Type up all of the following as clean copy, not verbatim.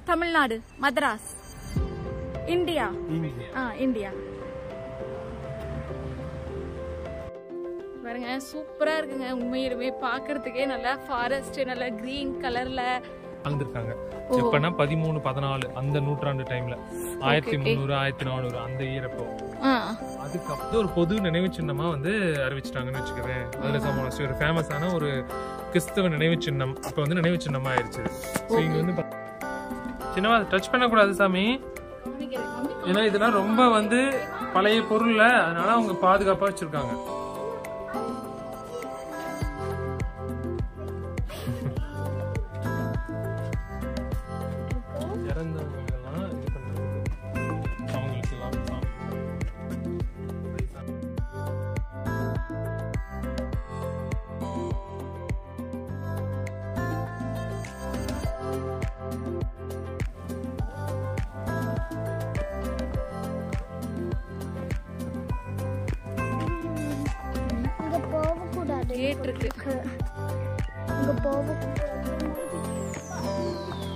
Tamil Nadu, Madras, India. India. பாருங்க சூப்பரா இருக்குங்க. உண்மையிலுமே பாக்குறதுக்கே நல்லா ஃபாரஸ்ட், நல்லா கிரீன் கலர்ல வாழ்ந்துருக்காங்க. எப்பனா 13, 14 அந்த நூற்றாண்டு டைம்ல 1300, 1400 அந்த ஈரப்போ அதுக்கப்புறம் ஒரு பொது நினைவு சின்னமா வந்து அறிவிச்சிட்டாங்கன்னு வச்சுக்கவேன். அல்டசா மொனாஸ்ட்ரி ஒரு ஃபேமஸான ஒரு கிறிஸ்தவ நினைவு சின்னம். இப்ப வந்து நினைவு சின்னமா ஆயிடுச்சு. இங்க வந்து சின்னமா டச் பண்ணக்கூடாது சாமி, ஏன்னா இதெல்லாம் ரொம்ப வந்து பழைய பொருள்ல, அதனால அவங்க பாதுகாப்பா வச்சிருக்காங்க.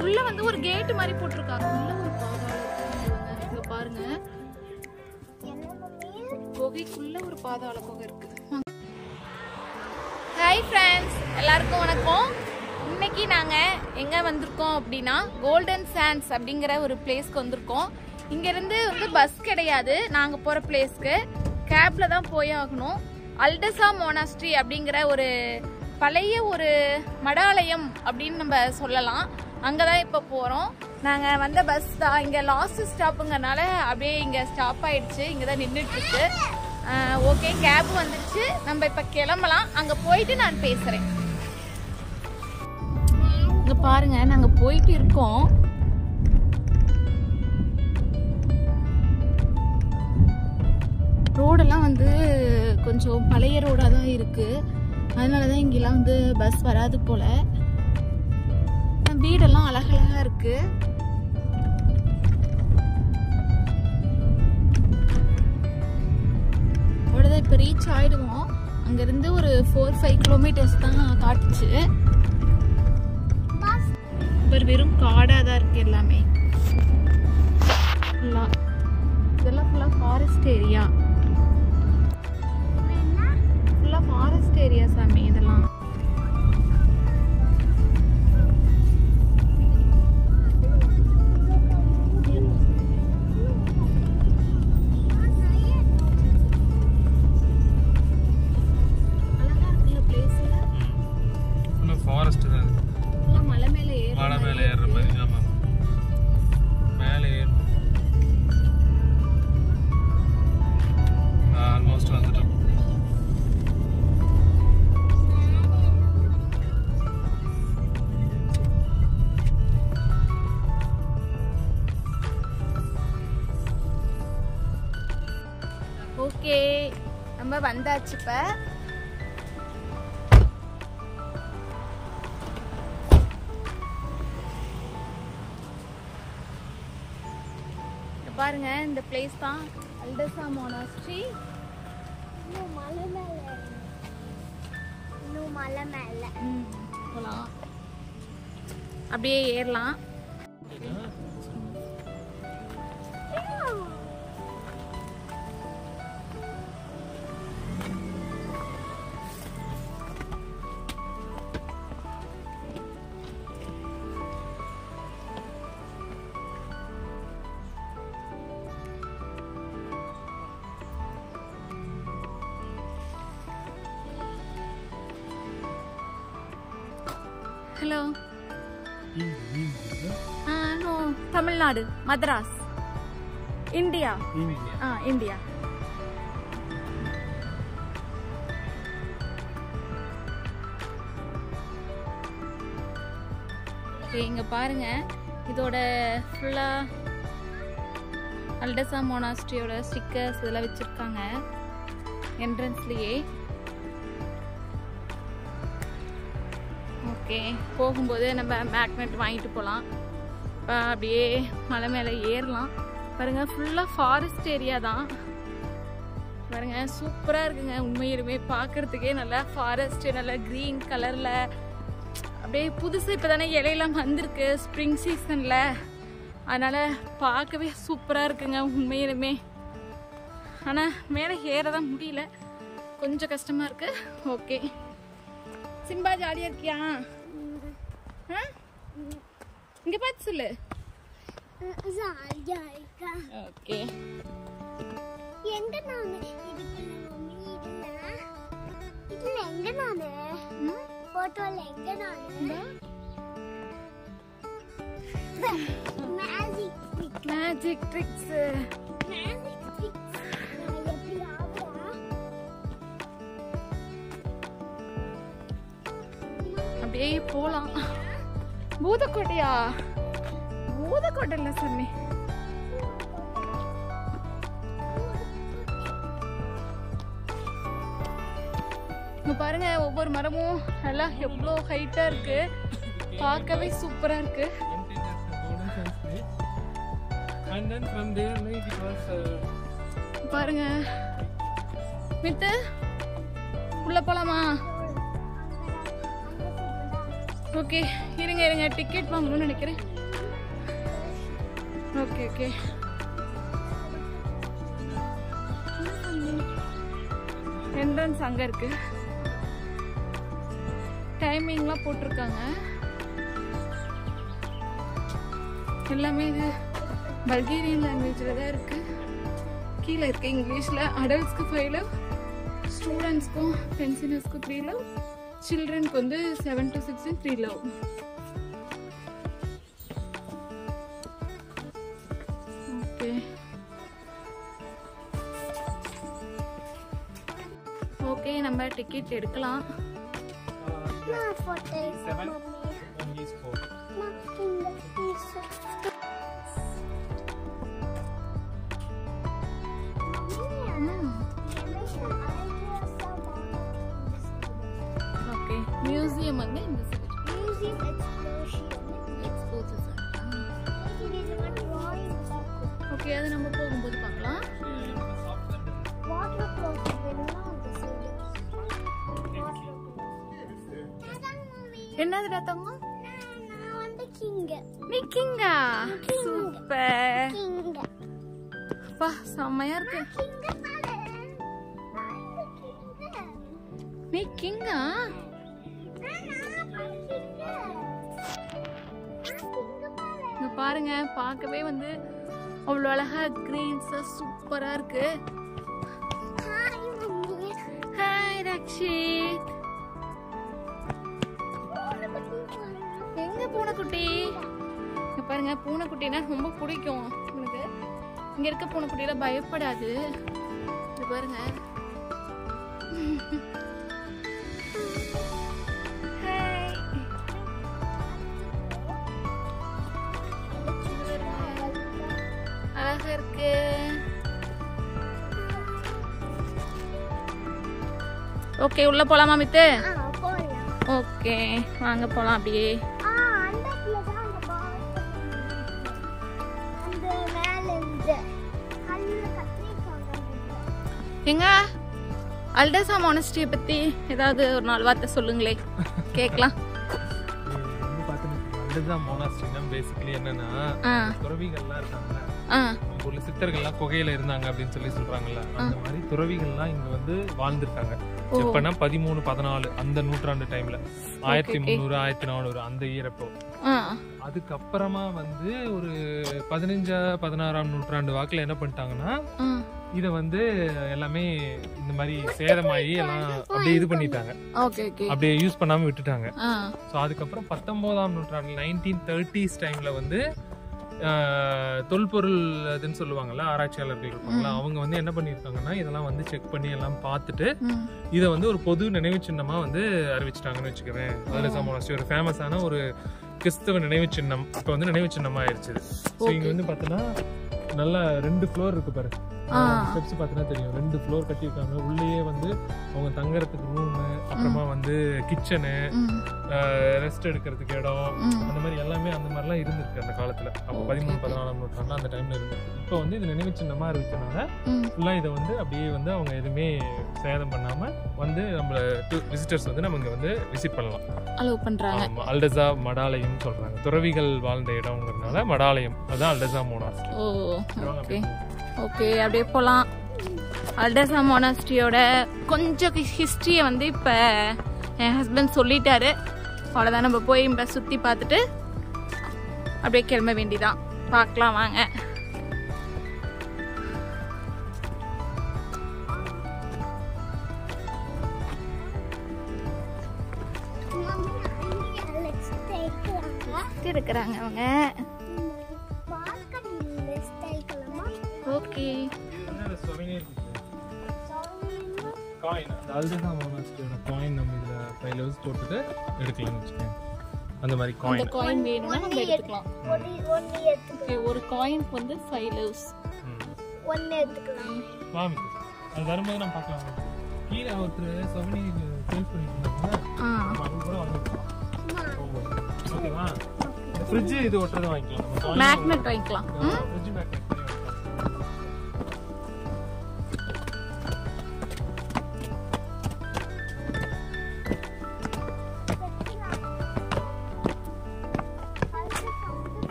உள்ள வந்து ஒரு கேட் மாதிரி போட்டிருக்காங்க. உள்ள ஒரு பாதாள இங்க பாருங்க, குகைக்குள்ள ஒரு பாதாள குகை இருக்கு. ஹாய் ஃப்ரெண்ட்ஸ், எல்லாருக்கும் வணக்கம். இன்னைக்கு நாங்க எங்க வந்திருக்கோம் அப்படின்னா கோல்டன் சாண்ட்ஸ் அப்படிங்கிற ஒரு பிளேஸ்க்கு வந்திருக்கோம். இங்க இருந்து வந்து பஸ் கிடையாது, நாங்க போற பிளேஸ்க்கு கேப்ல தான் போய் ஆகணும். அல்டசா மொனாஸ்ட்ரி அப்படிங்கிற ஒரு பழைய ஒரு மடாலயம் அப்படின்னு நம்ம சொல்லலாம். அங்கதான் இப்ப போறோம். நாங்க வந்த பஸ் தான் இங்க லாஸ்ட் ஸ்டாப்புங்கனால அப்படியே இங்க ஸ்டாப் ஆயிடுச்சு. இங்கதான் நின்றுட்டு இருக்கு. ஓகே, கேப் வந்துடுச்சு, நம்ம இப்ப கிளம்பலாம். அங்க போயிட்டு நான் பேசுறேன். இங்க பாருங்க, நாங்க போயிட்டு இருக்கோம். ரோடெல்லாம் வந்து கொஞ்சம் பழைய ரோடா தான் இருக்கு. அதனாலதான் இங்கெல்லாம் வந்து பஸ் வராது போல. வீடெல்லாம் அழகழகா இருக்கு. அவ்வளவுதான், இப்ப ரீச் ஆயிடுவோம். அங்க இருந்து ஒரு 4-5 கிலோமீட்டர்ஸ் தான் காட்டுச்சு. வெறும் காடா தான் இருக்கு எல்லாமே. இதெல்லாம் ஃபுல்லா ஃபாரஸ்ட் ஏரியா. ஃபாரஸ்ட் ஏரியா சாமி இதெல்லாம். அழகா இருக்குல்ல பிளேஸ். ஃபாரஸ்ட் தான். மலை மேல ஏறுற மாதிரி. ஆமா, மேலே ஏறும். ஆல்மோஸ்ட் வந்துட்டோம். ஓகே, நம்ம வந்தாச்சு. இப்ப பாருங்க, இந்த பிளேஸ் தான் அல்டசா மொனாஸ்ட்ரி. மலை மேல போலாம், அப்படியே ஏறலாம். Hello. No, Tamil Nadu, Madras, India. India. இங்க பாருங்க, இதோட ஃபுல்லா அல்டசா மொனாஸ்ட்ரியோட ஸ்டிக்கர்ஸ் இதெல்லாம் வச்சிருக்காங்க என்ட்ரன்ஸ்லயே. ஓகே, போகும்போது நம்ம மேக்னெட் வாங்கிட்டு போகலாம். அப்படியே மலை மேலே ஏறலாம். பாருங்க, ஃபுல்லாக ஃபாரஸ்ட் ஏரியா தான். பாருங்க சூப்பராக இருக்குங்க. உண்மையிலுமே பார்க்கறதுக்கே நல்லா ஃபாரஸ்ட், நல்லா க்ரீன் கலரில் அப்படியே புதுசு இப்போதானே இலையெல்லாம் வந்திருக்கு ஸ்ப்ரிங் சீசனில், அதனால் பார்க்கவே சூப்பராக இருக்குங்க உண்மையிலுமே. ஆனால் மேலே ஏற தான் முடியல, கொஞ்சம் கஷ்டமாக இருக்கு. ஓகே சிம்பா ஜாலியாக இருக்கியா? இங்கே பார்த்து சொல்லு. ஓகே எங்க நானு இதுக்குள்ள மம்மி இதுல எங்க நானு போட்டோல எங்க நானு மேஜிக் ட்ரிக்ஸ் எப்படி ஆகுறா? அப்படியே போலாம். பூதக்கோட்டையா? பூதக்கோட்டை இல்ல சாமி. பாருங்க ஒவ்வொரு மரமும் நல்லா எவ்வளோ ஹைட்டா இருக்கு, பார்க்கவே சூப்பரா இருக்கு. பாருங்க மித்து உள்ள போலாமா? ஓகே இருங்க இருங்க, டிக்கெட் வாங்கணும்னு நினைக்கிறேன். ஓகே ஓகே என்ட்ரன்ஸ் அங்க இருக்கு. டைமிங்லாம் போட்டிருக்காங்க. எல்லாமே இது பல்கேரியன் லாங்குவேஜில் தான் இருக்கு. கீழே இருக்கு இங்கிலீஷில். அடல்ட்ஸ்க்கு 5 லவ், ஸ்டூடெண்ட்ஸ்க்கும் பென்சினர்ஸ்க்கும் 3 லவ், சில்ட்ரனுக்கு வந்து 7 to 16 3 லவ். ஓகே ஓகே நம்ம டிக்கெட் எடுக்கலாம். ஓகே மியூசியம் வந்து இந்த மியூசியம் எக்ஸ்ப்ளோஷன். ஓகே அது நம்ம போகும்போது பார்க்கலாம். வாட்டர் க்ளோசெட் வேணும்னா அந்த சைடு. என்னதுடா தங்கம்? நான் வந்து கிங். நீ கிங்கா? சூப்பர். கிங். பா செம்மையா இருக்கு. நீ கிங்கா? இங்க பாருங்க பார்க்கவே வந்து அவ்வளோ அழகா கிரீன்ஸா சூப்பரா இருக்கு. ஹாய் ரக்ஷித். எங்க பூனைக்குட்டி? இங்க பாருங்க பூனைக்குட்டினா ரொம்ப பிடிக்கும் உனக்கு. இங்க இருக்க பூனைக்குட்டியில பயப்படாது. இது பாருங்க. அழகா இருக்கு. ஓகே உள்ள போலாமா மித்து? ஓகே வாங்க போலாம் அப்படியே. எங்க அல்டசா மொனஸ்ட்ரியை பத்தி ஏதாவது ஒரு 4 வார்த்தை சொல்லுங்களே, கேட்கலாம். அல்டசா மொனஸ்ட்ரினா பேசிக்கலி என்னன்னா துறவிகள்லாம் இருக்காங்கல்ல, ஊர்ல சித்தர்கள்லாம் குகையில இருந்தாங்க அப்படின்னு சொல்லி சொல்றாங்கல்ல, அந்த மாதிரி துறவிகள்லாம் இங்க வந்து வாழ்ந்துருக்காங்க. எப்பன்னா 13, 14 அந்த நூற்றாண்டு டைம்ல 1300, 1400 அந்த ஈரப்போ. அதுக்கப்புறமா வந்து ஒரு 15, 16ஆம் நூற்றாண்டு வாக்குல என்ன பண்ணிட்டாங்கன்னா இத வந்து எல்லாமே இந்த மாதிரி சேதமாயி எல்லாம் அப்படியே இது பண்ணிட்டாங்க, அப்படியே யூஸ் பண்ணாம விட்டுட்டாங்க. சோ அதுக்கப்புறம் 19ஆம் நூற்றாண்டுல 1930s டைம்ல வந்து தொல்பொருள் இதுன்னு சொல்லுவாங்கல்ல, ஆராய்ச்சியாளர்கள் இருப்பாங்களா, அவங்க வந்து என்ன பண்ணிருக்காங்கன்னா இதெல்லாம் வந்து செக் பண்ணி எல்லாம் பார்த்துட்டு இதை வந்து ஒரு பொது நினைவு சின்னமா வந்து அறிவிச்சிட்டாங்கன்னு வச்சுக்கவேன். அல்டசா மொனாஸ்ட்ரி ஒரு ஃபேமஸான ஒரு கிறிஸ்தவ நினைவு சின்னம் இப்ப வந்து நினைவு சின்னமா ஆயிடுச்சு. இங்க வந்து பாத்தீங்கன்னா நல்லா 2 ஃப்ளோர் இருக்கு பாரு, ஸ்டெப்ஸ் பார்த்தீங்கன்னா தெரியும். 2 ஃப்ளோர் கட்டியிருக்காங்க. உள்ளேயே வந்து அவங்க தங்கறதுக்கு ரூமு, அப்புறமா வந்து கிச்சனு, ரெஸ்ட் எடுக்கிறதுக்கு இடம், அந்த மாதிரி எல்லாமே அந்த மாதிரிலாம் இருந்திருக்கு அந்த காலத்துல. அப்போ 13-14ஆம் நூற்றாண்டுல அந்த டைம்ல இருந்திருக்கு. இப்போ வந்து இது நினைவு சின்னமா அறிவிச்சனால ஃபுல்லா இதை வந்து அப்படியே வந்து அவங்க எதுவுமே சேதம் பண்ணாம வந்து நம்மள விசிட்டர்ஸ் வந்து நம்ம இங்க வந்து விசிட் பண்ணலாம், அலோவ் பண்றாங்க. அல்டசா மடாலயம் சொல்றாங்க. துறவிகள் வாழ்ந்த இடம்ங்கிறதுனால மடாலயம், அதான் அல்டசா மோனாஸ்ட்ரி. ஓகே ஓகே, அப்படியே போலாம். அல்டசா மோனாஸ்ட்ரியோட கொஞ்சம் ஹிஸ்டரியை வந்து இப்போ என் ஹஸ்பண்ட் சொல்லிட்டாரு. அவ்வளோதான், நம்ம போய் இப்போ சுற்றி பார்த்துட்டு அப்படியே கிளம்ப வேண்டிதான். பார்க்கலாம் வாங்க. இருக்கிறாங்க அவங்க. ஓகே, காயின், அல்டசா மோனாஸ்ட்ரியோட காயின் நம்ம இதுல 5 லெவல்ஸ் போட்டுட்டு எடுக்கலாம்னு வச்சுக்கோங்க. அந்த மாதிரி காயின் காயின் வேணும்னா நம்ம எடுத்துக்கலாம். ஓகே, ஒரு காயினுக்கு வந்து 5 லெவல்ஸ். ஒன்னு எடுத்துக்கலாம். வாமிக்கு அது வரும்போது நம்ம பார்க்கலாம். கீழே ஒருத்தர் சவனி சேல்ஸ் பண்ணிட்டு இருந்தாங்க, அது கூட வாங்கிக்கலாம். ஓகேவா? ஃப்ரிட்ஜ் இது ஒட்டுறதை வாங்கிக்கலாம். மேக்னெட் வாங்கிக்கலாம். Fridge magnet.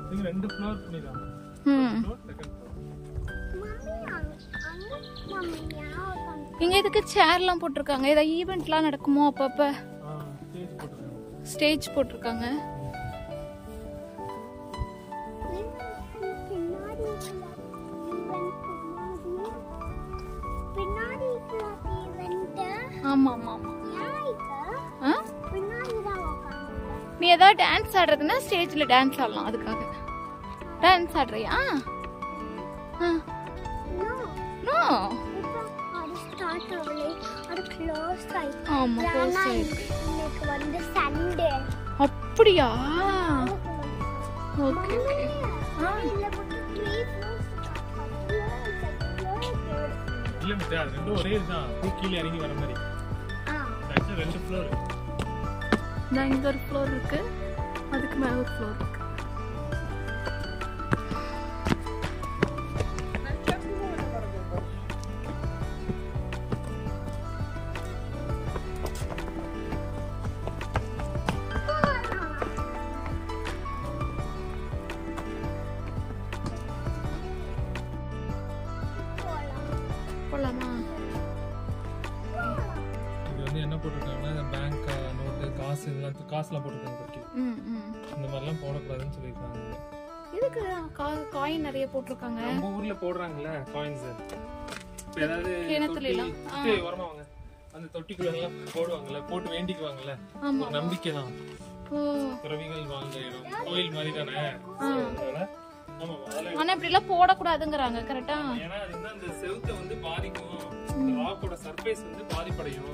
நீங்க 2 ஃப்ளோர் பண்ணிடலாம். இங்க எதுக்கு சேர்லாம் போட்டிருக்காங்க? ஏதாவது ஈவெண்ட்லாம் நடக்குமோ அப்பப்ப? ஸ்டேஜ் போட்டிருக்காங்க. ஆமா ஆமா ஆமா. நீ ஏதாவது டான்ஸ் ஆடுறதுன்னா ஸ்டேஜ்ல டான்ஸ் ஆடலாம். அதுக்காக டான்ஸ் ஆடுறியா? நோ, ஆமா க்ளோஸ் ஆயிருக்கு. இன்னைக்கு வந்து சண்டே. அப்படியா? Okay okay. இல்ல மிட்டா, அது ரெண்டும் ஒரே இதுதான். கீழே இறங்கி வர மாதிரி. ஆக்சுவலா 2 ஃப்ளோர். இங்க ஒரு ஃப்ளோர் இருக்கு, அதுக்கு மேல ஒரு ஃப்ளோர் இருக்கு. போலாமா? இது வந்து என்ன போட்டிருக்காங்கன்னா பேங்க் நோட்டு, காசு, இதெல்லாம் காசுலாம் போட்டிருக்காங்க. இந்த மாதிரிலாம் போடக்கூடாதுன்னு சொல்லியிருக்காங்க. இதுக்கு காயின் நிறைய போட்டிருக்காங்க. நம்ம ஊர்ல போடுறாங்கல்ல காயின்ஸ், ஏதாவது வரமா வாங்க அந்த தொட்டிக்குள்ள எல்லாம் போடுவாங்கல்ல, போட்டு வேண்டிக்குவாங்கல்ல, ஒரு நம்பிக்கை தான். துறவிகள் வாழ்ந்த இடம், கோயில் மாதிரி தானே. ஆனா இப்படி எல்லாம் போடக்கூடாதுங்கிறாங்க. கரெக்டா? ஏன்னா அது வந்து அந்த செவுத்தை வந்து பாதிக்கும், ராக்கோட சர்ஃபேஸ் வந்து பாதிப்படையும்.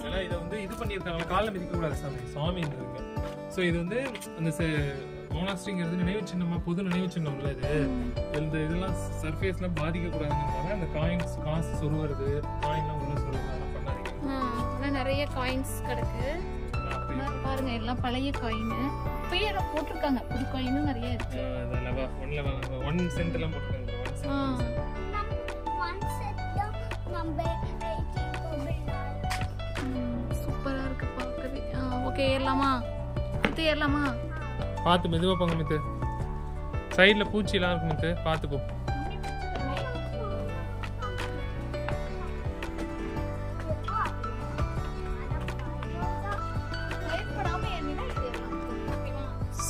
ஏன்னா இதை வந்து இது பண்ணியிருக்காங்க, காலம் மிதிக்க கூடாது சாமின்றதுங்க. ஸோ இது வந்து அந்த மோனாஸ்ட்ரிங்கிறது நினைவு சின்னமா, பொது நினைவு சின்னம்ல. இது இந்த இதெல்லாம் சர்ஃபேஸ்லாம் பாதிக்க கூடாதுங்கிறதுனால அந்த காயின்ஸ், காசு சொருவது, காயின்லாம் உள்ள சொருவது அதெல்லாம் பண்ணாதீங்க. நிறைய காயின்ஸ் கிடக்கு பாருங்க, எல்லாம் பழைய காயின். பேரை போட்டிருக்காங்க, புது காயினும் நிறைய இருக்கு. 1 சென்ட் எல்லாம் போட்டிருக்காங்க. சூப்பரா இருக்கு பார்க்கவே. ஓகே, ஏறலாமா? ஏறலாமா? பார்த்து மெதுவா போங்க மித்து, சைடுல பூச்சி எல்லாம் இருக்கு மித்து, பார்த்து போ.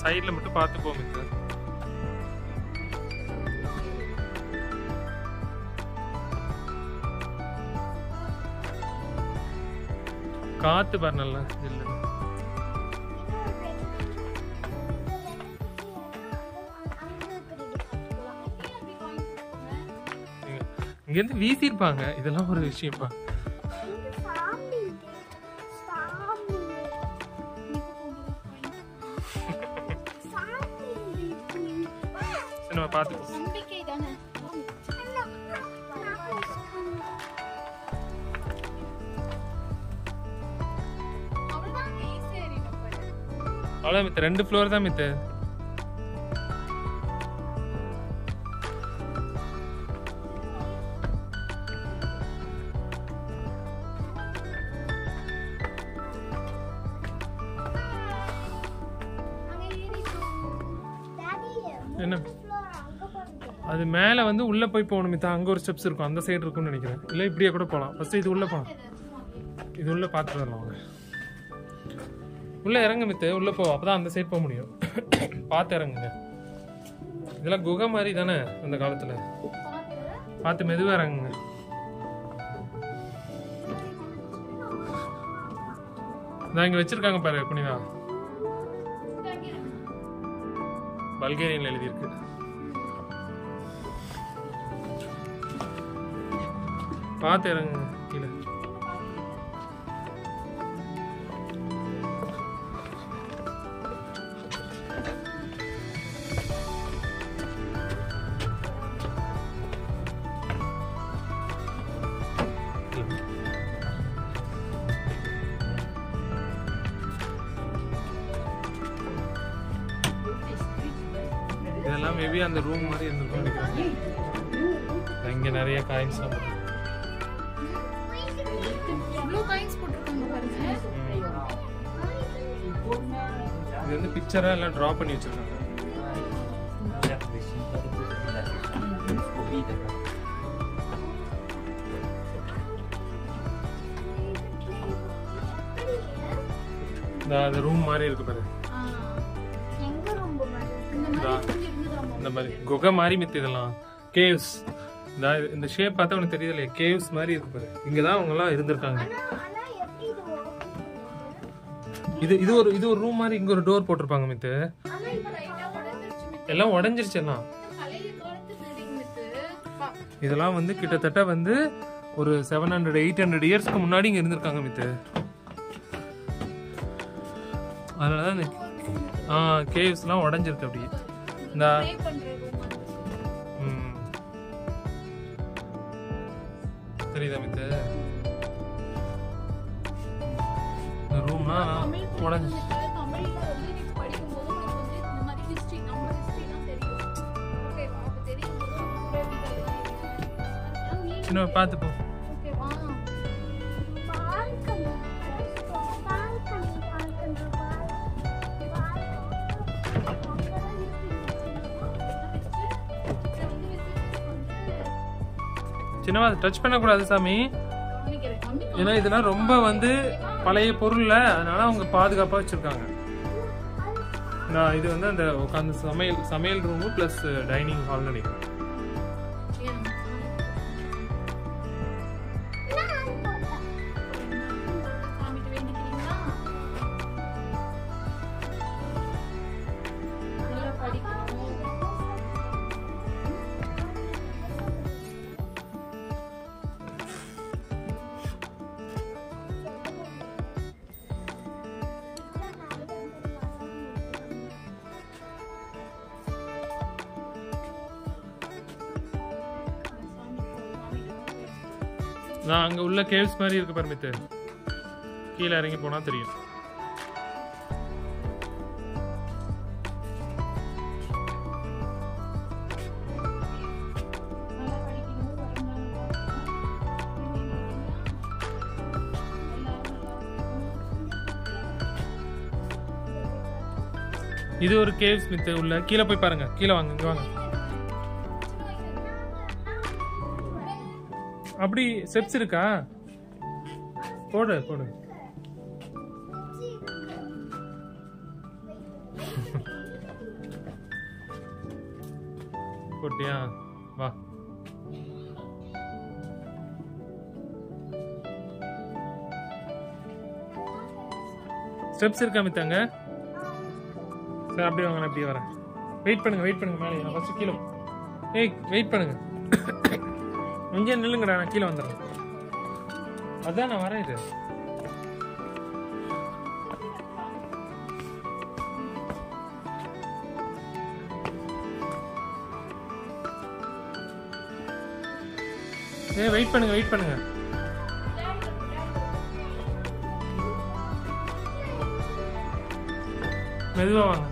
சைடுல மட்டும் பார்த்து போ மித்து. காத்து பாரு நல்லா இல்ல. இங்க இருந்து வீசிருப்பாங்க, இதெல்லாம் ஒரு விஷயம்ப்பா. நம்ம பார்த்து அவ்வளோ மித்த 2 ஃப்ளோர் தான் மித்த. என்ன அது மேலே வந்து உள்ளே போய் போகணும் மித்தா. அங்கே ஒரு ஸ்டெப்ஸ் இருக்கும், அந்த சைடு இருக்கும்னு நினைக்கிறேன். இல்லை இப்படியே கூட போகலாம். ஃபஸ்ட்டு இது உள்ளே போகலாம். இது உள்ளே பார்த்துட்டு வரலாம் அவங்க. உள்ளே இறங்க மித்து, உள்ளே போ, அப்போ தான் அந்த சைடு போக முடியும். பார்த்து இறங்குங்க. இதெல்லாம் குகை மாதிரி தானே அந்த காலத்தில். பார்த்து மெதுவாக இறங்குங்க. நான் இங்கே வச்சிருக்காங்க பாரு புனிதா. பல்கேரியன்ல எழுதியிருக்கு. பார்த்து இறங்குங்க கீழே. இதெல்லாம் மேபி அந்த ரூம் மாதிரி இருந்திருக்கும் நினைக்கிறேன். இங்க நிறைய காயின்ஸ் எல்லாம் போட்டு. இவ்ளோ காயின்ஸ் போட்டுருக்காங்க பாருங்க. இது வந்து பிக்சரா எல்லாம் டிரா பண்ணி வச்சிருக்காங்க. இந்த ரூம் மாதிரி இருக்கு பாரு. இந்த மாதிரி குகை மாதிரி மித்து. இதெல்லாம் கேவ்ஸ். இந்த ஷேப் பார்த்தா உனக்கு தெரியுது இல்லையா? கேவ்ஸ் மாதிரி இருக்கு பாரு. இங்கதான் அவங்க எல்லாம் இருந்திருக்காங்க. இது ஒரு ரூம் மாதிரி. இங்க ஒரு டோர் போட்டிருப்பாங்க மித்து. எல்லாம் உடைஞ்சிருச்சு எல்லாம். இதெல்லாம் வந்து கிட்டத்தட்ட வந்து ஒரு 700-800 இயர்ஸ்க்கு முன்னாடி இங்க இருந்திருக்காங்க மித்து. அதனாலதான் கேவ்ஸ் எல்லாம் உடைஞ்சிருக்கு அப்படியே. இந்த தெரியுதா மித்து? இந்த ரூம்னா உடஞ்சி. சின்ன பார்த்து போ. சின்னவா டச் பண்ணக்கூடாது சாமி. ஏன்னா இதெல்லாம் ரொம்ப வந்து பழைய பொருள்ல, அதனால அவங்க பாதுகாப்பா வச்சிருக்காங்க. இது வந்து அந்த உட்காந்து சமையல் ரூமு பிளஸ் டைனிங் ஹால் நினைக்கிறேன். நான் அங்க உள்ள கேவ்ஸ் மாதிரி இருக்கு பர்மித்து. கீழே இறங்கி போனா தெரியும். இது ஒரு கேவ்ஸ் மித்து உள்ள. கீழே போய் பாருங்க. கீழே வாங்க, இங்க வாங்க. அப்படி ஸ்டெப்ஸ் இருக்கா? போடு போடு. போட்டியா? வா. ஸ்டெப்ஸ் இருக்கா மித்தாங்க? சரி அப்படியே வாங்க, நான் அப்படியே வரேன். வெயிட் பண்ணுங்க மேலே. நான் ஃபர்ஸ்ட் கீழே. ஏய் வெயிட் பண்ணுங்க. இங்கே நில்லுங்கடா, நான் கீழே வந்துடுறேன். அதான் நான் வரேன். இது வெயிட் பண்ணுங்க. மெதுவா வாங்க.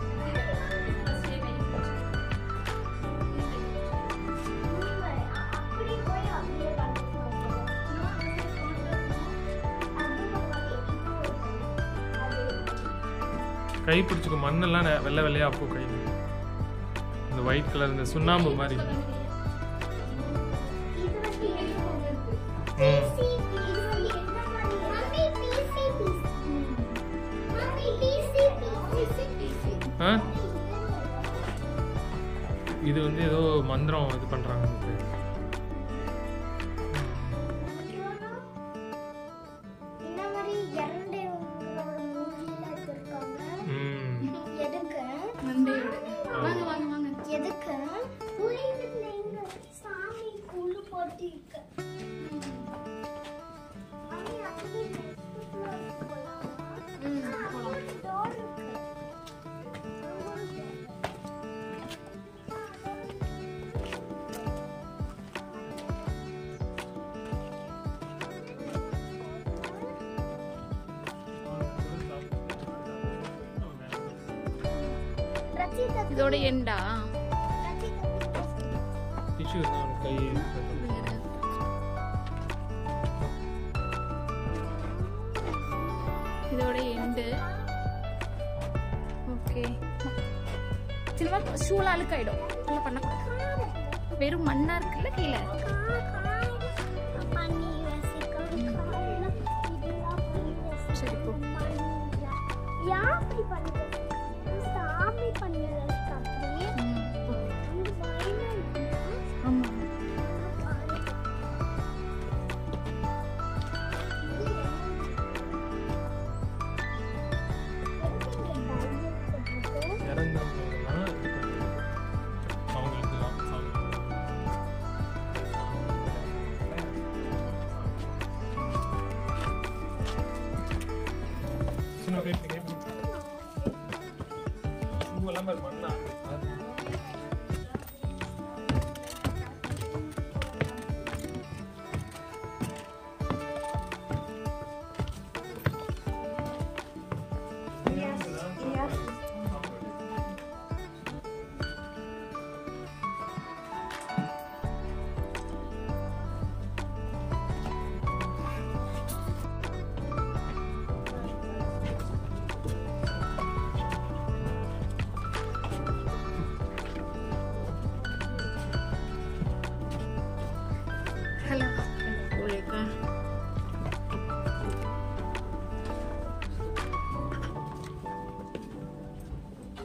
கை பிடிச்சுக்க, மண்ணெல்லாம் வெள்ளை வெள்ளையா அப்போ கை, இந்த ஒயிட் கலர் இந்த சுண்ணாம்பு மாதிரி. இது வந்து ஏதோ மந்திரம் இது பண்றாங்க. இதோட எண்டா டிஷ்யூ தான் கை. இதோட எண்டு. ஓகே, சிலவா ஷூல அழுக்காயிடும், இல்ல பண்ணக்கூடாது. வெறும் மண்ணா இருக்குல்ல கீழே. சரி போ.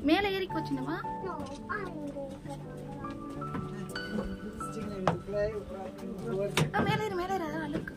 மேல ஏறிக்கு வச்சுனவா மேல ஏறு மேல ஏறு அழுக்கு.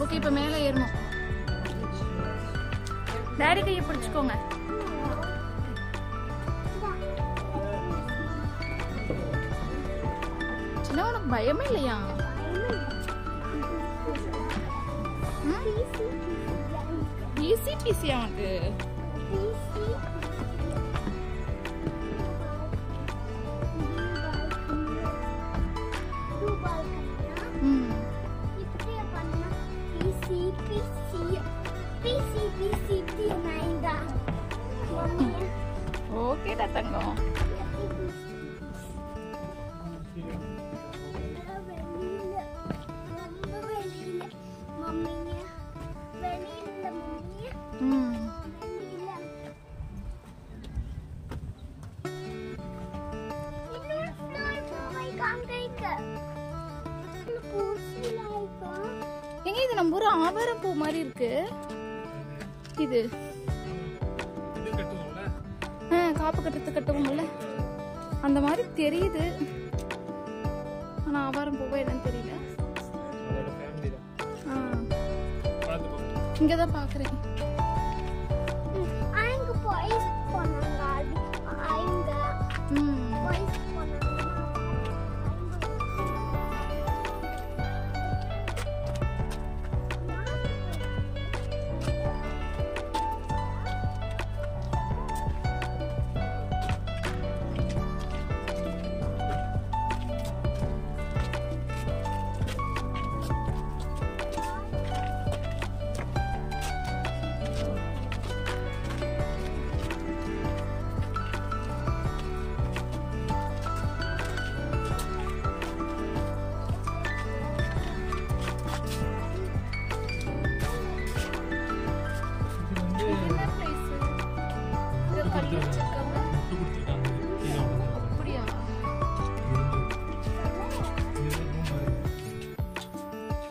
ஓகே, இப்ப மேல ஏறணும். டாடி கையை பிடிச்சுக்கோங்க. சின்ன உனக்கு பயமே இல்லையா? ஈஸி பீஸியா உனக்கு? ஓகேடா தங்கம். எங்க இது நம்ம ஒரு ஆவாரம் பூ மாதிரி இருக்கு. இது காப்பு கட்டுறது கட்டுவோம்ல. அந்த மாதிரி தெரியுது. ஆனா ஆவாரம் பூவா என்னன்னு தெரியல. இங்கதான் பாக்குறேன்.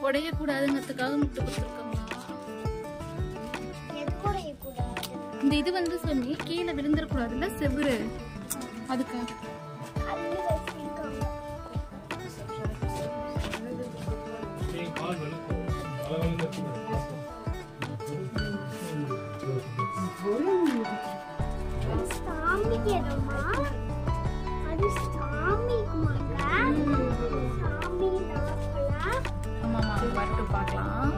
உடைய கூடாதுங்கிறதுக்காக முட்டை கொடுத்துருக்காங்களா? இந்த இது வந்து சொல்லி கீழே விழுந்துடக்கூடாதுல்ல செவுரு, அதுக்காக. வரட்டு பார்க்கலாம்.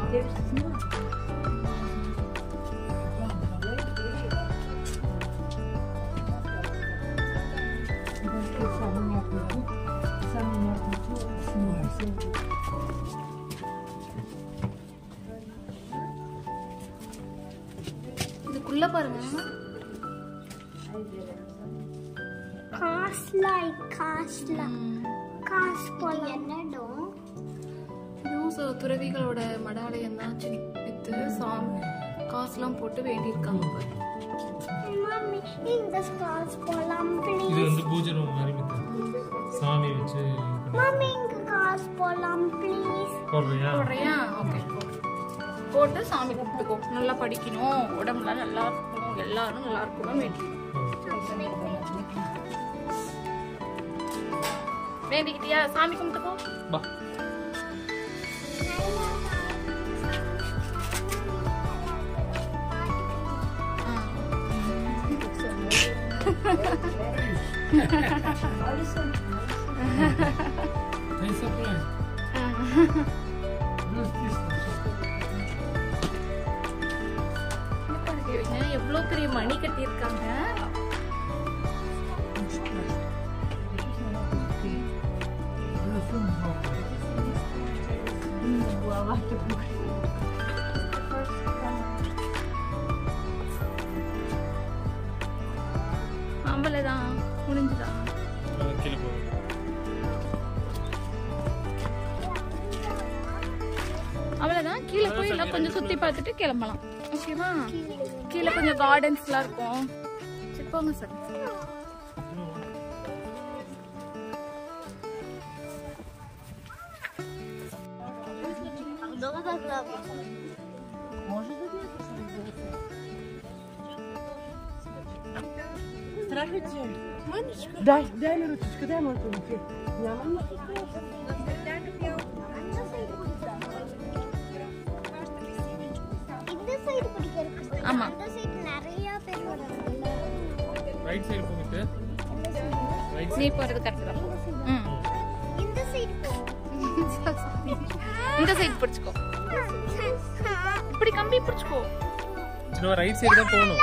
இதுக்குள்ள பாருங்க. துறவிகளோட மடாலயம் தான் வித்து சாமி காசுலாம் போட்டு வேண்டியிருக்காங்க. இது வந்து பூஜை ரூம் மாதிரி சாமி வச்சு போடுறியா? ஓகே, போட்டு சாமி கும்பிட்டுக்கோ. நல்லா படிக்கணும், உடம்புலாம் நல்லா இருக்கணும், எல்லாரும் நல்லா இருக்கணும் வேண்டிக்கிட்டியா? சாமி கும்பிட்டுக்கோ. எவ்வளவு பெரிய மணி கட்டியிருக்காங்க. அவ்வளவுதான், முடிஞ்சுதான். அவ்வளவுதான், கீழே போய் எல்லாம் கொஞ்சம் சுத்தி பார்த்துட்டு கிளம்பலாம். ஓகேவா? கீழே கொஞ்சம் கார்டன்ஸ் எல்லாம் இருக்கும். சரி போங்க சார். Дай мне ручечку, дай мою ручку. ஆமா, ரைட் சைடு போயிட்டு நீ போறது கரெக்ட் தான். இந்த சைடு பிடிச்சுக்கோ, இப்படி கம்பி பிடிச்சுக்கோ. இன்னும் ரைட் சைடு தான் போகணும்.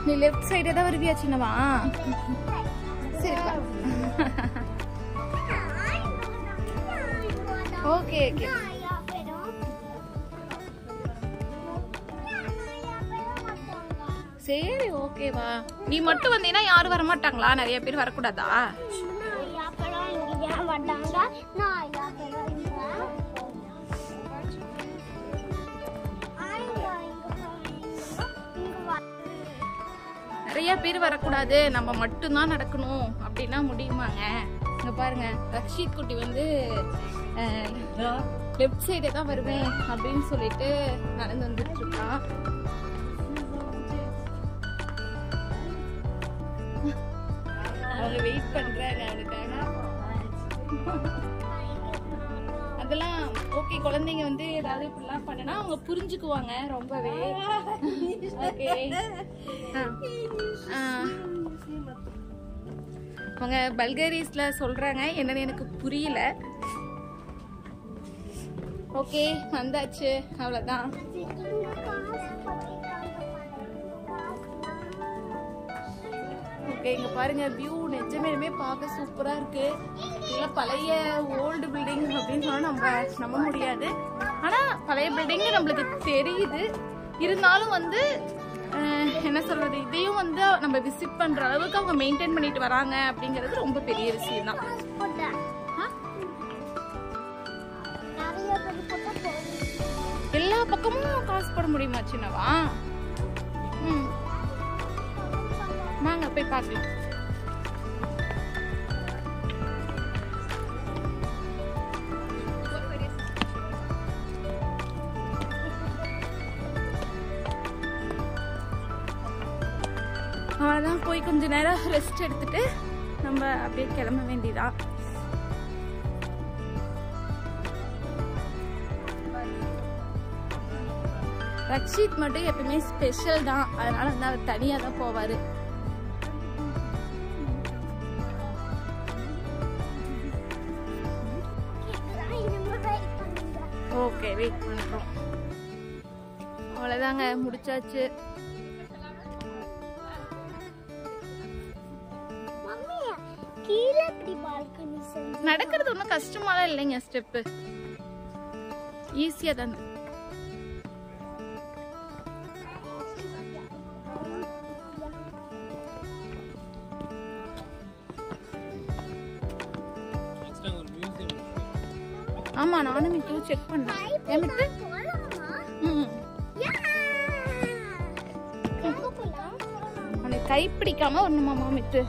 நீ லெஃப்ட் சைடு தான் வருவியா சின்னவா? சரிப்பா. Okay okay. சரி ஓகேவா. நீ மட்டும் வந்தீங்கன்னா யாரும் வர மாட்டாங்களா? நிறைய பேர் வரக்கூடாதா? நிறைய பேர் வரக்கூடாது, நம்ம மட்டும்தான் நடக்கணும் அப்படின்னா முடியுமாங்க? இங்க பாருங்க, ரக்ஷித் குட்டி வந்து லெஃப்ட் சைடே தான் வருவேன் அப்படின்னு சொல்லிட்டு நடந்து வந்துட்டு இருக்கான். அவங்க வெயிட் பண்றாங்க அவனுக்காக. அதெல்லாம் ஓகே. குழந்தைங்க வந்து ஏதாவது இப்படிலாம் பண்ணனா அவங்க புரிஞ்சுக்குவாங்க ரொம்பவே. ஓகே. அவங்க பல்கேரிஸ்ல சொல்றாங்க, என்னன்னு எனக்கு புரியல. ஓகே, வந்தாச்சு, அவ்வளவுதான். ஓகே, இங்க பாருங்க வியூ நிஜமே பார்க்க சூப்பரா இருக்கு. இல்ல பழைய ஓல்டு பில்டிங் அப்படின்னு சொன்னா நம்ம நம்ப முடியாது. ஆனா பழைய பில்டிங் நம்மளுக்கு தெரியுது. இருந்தாலும் வந்து என்ன சொல்றது, இதையும் வந்து நம்ம விசிட் பண்ற அளவுக்கு அவங்க மெயின்டைன் பண்ணிட்டு வராங்க அப்படிங்கிறது ரொம்ப பெரிய விஷயம் தான். எல்லா பக்கமும் காசு போட முடியுமா சின்னவா? வாங்க போய் பார்க்கலாம். அவ்வளோதான், போய் கொஞ்ச நேரம் ரெஸ்ட் எடுத்துட்டு நம்ம அப்படியே கிளம்ப வேண்டியதான். ரக்ஷித் மட்டும் எப்பயுமே ஸ்பெஷல் தான், அதனால வந்து அவர் தனியா தான் போவாரு. ஓகே, வெயிட் பண்றோம். அவ்வளவுதாங்க, முடிச்சாச்சு. நடக்கிறது ஒன்றும் கஷ்டமாலாம் இல்லைங்க, ஸ்டெப்பு ஈஸியா தானே. ஆமா, நானும் மித்து செக் பண்ணேன். அவனுக்கு கை பிடிக்காம வரணுமாமா மித்து,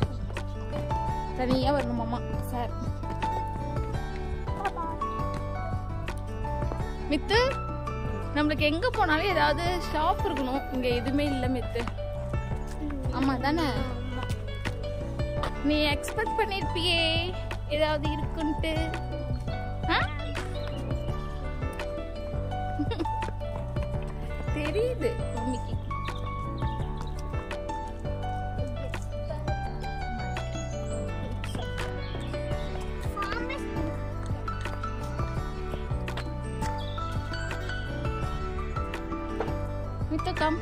தனியா வரணுமாமா சார். மித்து, நம்மளுக்கு எங்க போனாலும் ஏதாவது ஷாப் இருக்கணும், இங்க எதுவுமே இல்ல மித்து. ஆமா தானே, நீ எக்ஸ்பெக்ட் பண்ணிருப்பியே ஏதாவது இருக்குன்ட்டு. தெரியுது மம்மிக்கு. Mito, come.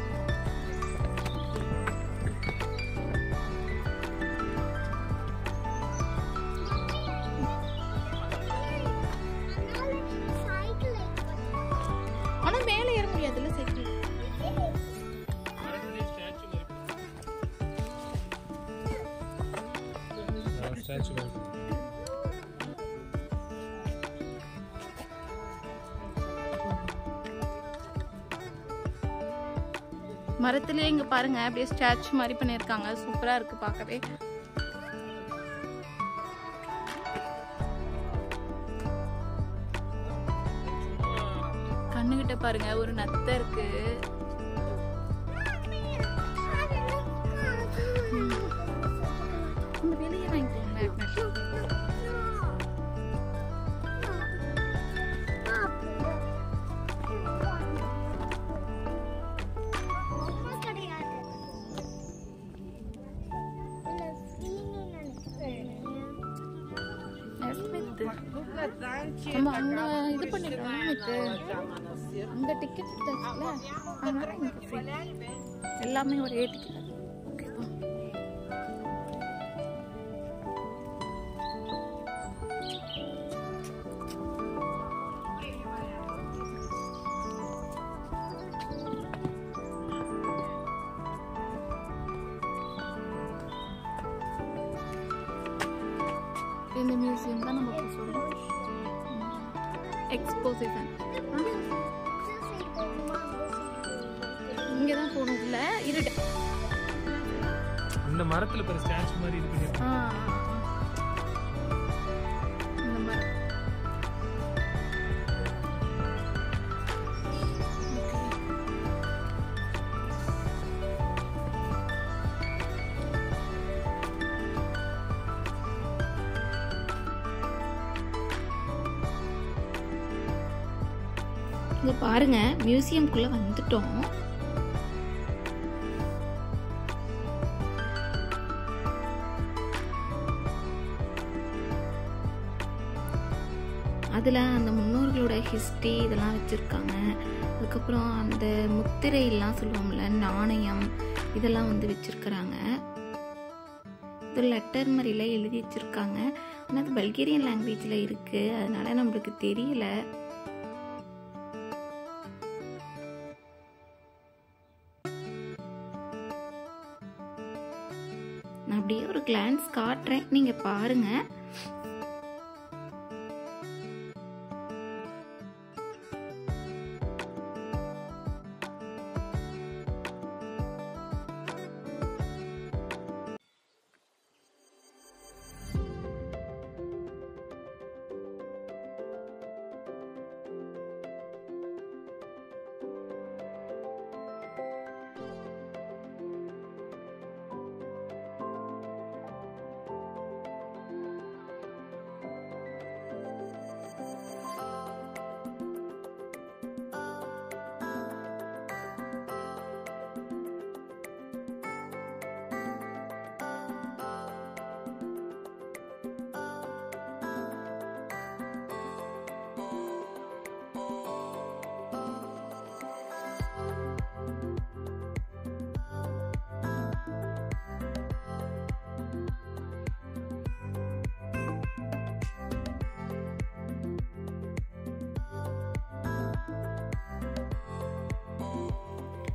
ஆனா மேல ஏற முடியாதுல்ல சைக்கிள். மரத்திலே இங்க பாருங்க, அப்படியே ஸ்டாச்சு மாதிரி பண்ணிருக்காங்க. சூப்பரா இருக்கு பார்க்கவே. கண்ணுகிட்ட பாருங்க ஒரு நத்தை இருக்கு. வெளியே வாங்கிக்கோங்க. நம்ம அங்க இது பண்ணிடுறோம், அங்க டிக்கெட் எடுத்தாச்சுல, அதனால எனக்கு ஃப்ரீ. எல்லாமே ஒரே டிக்கெட். ஓகேவா? இந்த மியூசியம் தான் நம்ம போக சொல்றோம். எக்ஸ்போசிஷன் இங்கே தான் போகணும். இல்லை இருட்டு இந்த மரத்துல பெரிய ஸ்டாச்சு மாதிரி இருக்கு. இந்த மரம் இங்க பாருங்க, மியூசியம்குள்ள வந்துட்டோம். அதில் அந்த முன்னோர்களோட ஹிஸ்ட்ரி இதெல்லாம் வச்சுருக்காங்க. அதுக்கப்புறம் அந்த முத்திரையெல்லாம் சொல்லுவோம்ல, நாணயம், இதெல்லாம் வந்து வச்சுருக்குறாங்க. இது லெட்டர் மாதிரிலாம் எழுதி வச்சுருக்காங்க. ஆனால் அது பல்கேரியன் லாங்குவேஜில் இருக்குது, அதனால நம்மளுக்கு தெரியல. நான் அப்படியே ஒரு கிளான்ஸ் காட்டுறேன், நீங்கள் பாருங்கள்.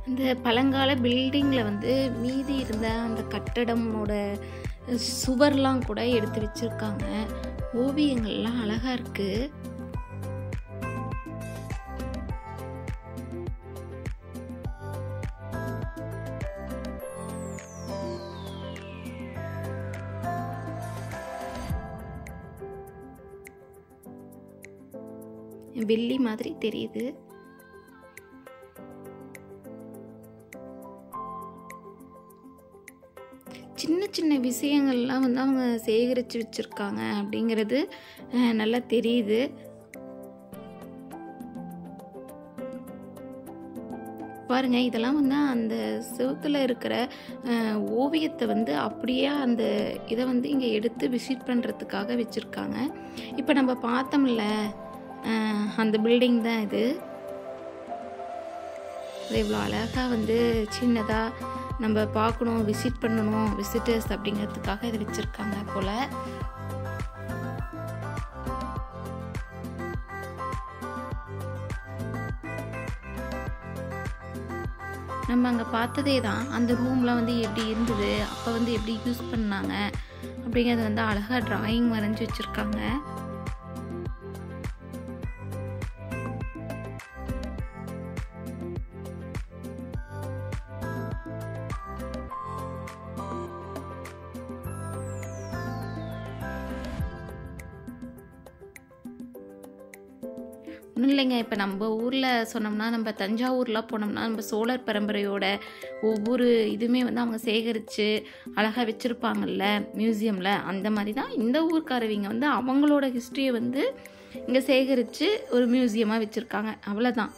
இந்த பழங்கால பில்டிங்கில் வந்து மீதி இருந்த அந்த கட்டடமோட சுவர்லாம் கூட எடுத்து வச்சுருக்காங்க. ஓவியங்கள்லாம் அழகாக இருக்குது. வெள்ளி மாதிரி தெரியுது. சின்ன சின்ன விஷயங்கள்லாம் வந்து அவங்க சேகரித்து வச்சுருக்காங்க அப்படிங்கிறது நல்லா தெரியுது. பாருங்க, இதெல்லாம் வந்து அந்த செவுத்துல இருக்கிற ஓவியத்தை வந்து அப்படியே அந்த இதை வந்து இங்கே எடுத்து விசிட் பண்ணுறதுக்காக வச்சுருக்காங்க. இப்போ நம்ம பார்த்தோம்ல, அந்த பில்டிங் தான் இது. அது இவ்வளோ அழகாக வந்து சின்னதாக நம்ம பார்க்கணும், விசிட் பண்ணணும், விசிட்டர்ஸ் அப்படிங்கிறதுக்காக இதை வச்சுருக்காங்க போல். நம்ம அங்கே பார்த்ததே தான். அந்த ரூம்லாம் வந்து எப்படி இருந்தது, அப்போ வந்து எப்படி யூஸ் பண்ணாங்க அப்படிங்கிறது வந்து அழகாக டிராயிங் வரைஞ்சி வச்சுருக்காங்க. ஒன்றும் இல்லைங்க, இப்போ நம்ம ஊரில் சொன்னோம்னா, நம்ம தஞ்சாவூர்லாம் போனோம்னா நம்ம சோழர் பரம்பரையோட ஒவ்வொரு இதுவுமே வந்து அவங்க சேகரித்து அழகாக வச்சுருப்பாங்கல்ல மியூசியமில். அந்த மாதிரி தான் இந்த ஊர்க்காரவங்க வந்து அவங்களோட ஹிஸ்ட்ரியை வந்து இங்கே சேகரித்து ஒரு மியூசியமாக வச்சுருக்காங்க, அவ்வளோதான்.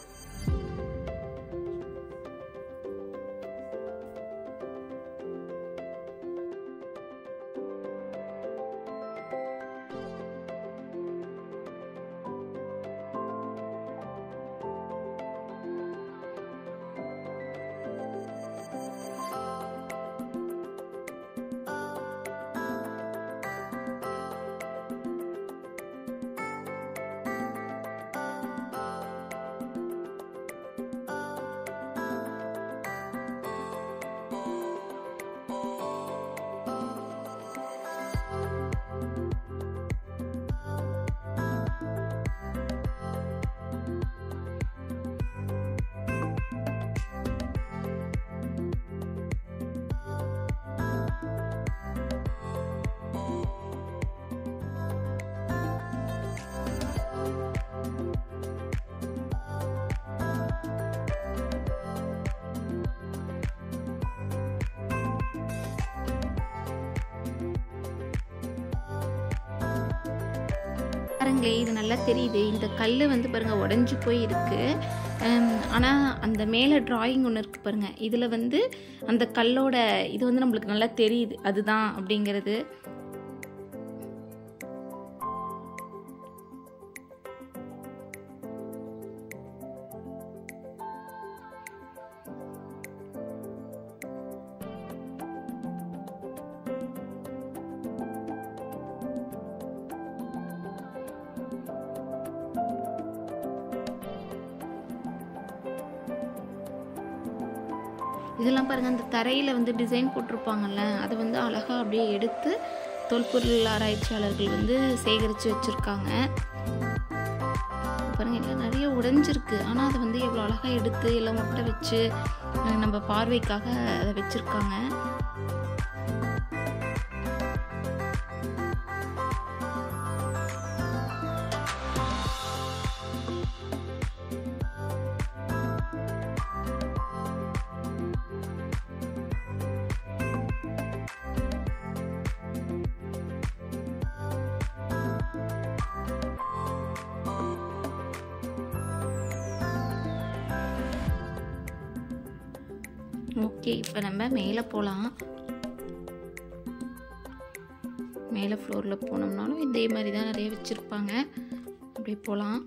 பாருங்களேன், இது நல்லா தெரியுது. இந்த கல் வந்து பாருங்கள் உடஞ்சி போய் இருக்குது. ஆனால் அந்த மேலே டிராயிங் ஒன்று இருக்குது பாருங்கள், இதில் வந்து அந்த கல்லோட இது வந்து நம்மளுக்கு நல்லா தெரியுது அதுதான் அப்படிங்கிறது. இதெல்லாம் பாருங்கள், அந்த தரையில் வந்து டிசைன் போட்டிருப்பாங்கல்ல, அதை வந்து அழகாக அப்படியே எடுத்து தொல்பொருள் ஆராய்ச்சியாளர்கள் வந்து சேகரித்து வச்சுருக்காங்க. பாருங்கள், எல்லாம் நிறைய உடைஞ்சிருக்கு. ஆனால் அதை வந்து எவ்வளோ அழகாக எடுத்து எல்லாம் முட்டை வச்சு நம்ம பார்வைக்காக அதை வச்சுருக்காங்க. ஓகே, இப்போ நம்ம மேலே போகலாம். மேலே ஃப்ளோரில் போனோம்னாலும் இதே மாதிரி தான் நிறைய வச்சுருப்பாங்க. அப்படியே போகலாம்.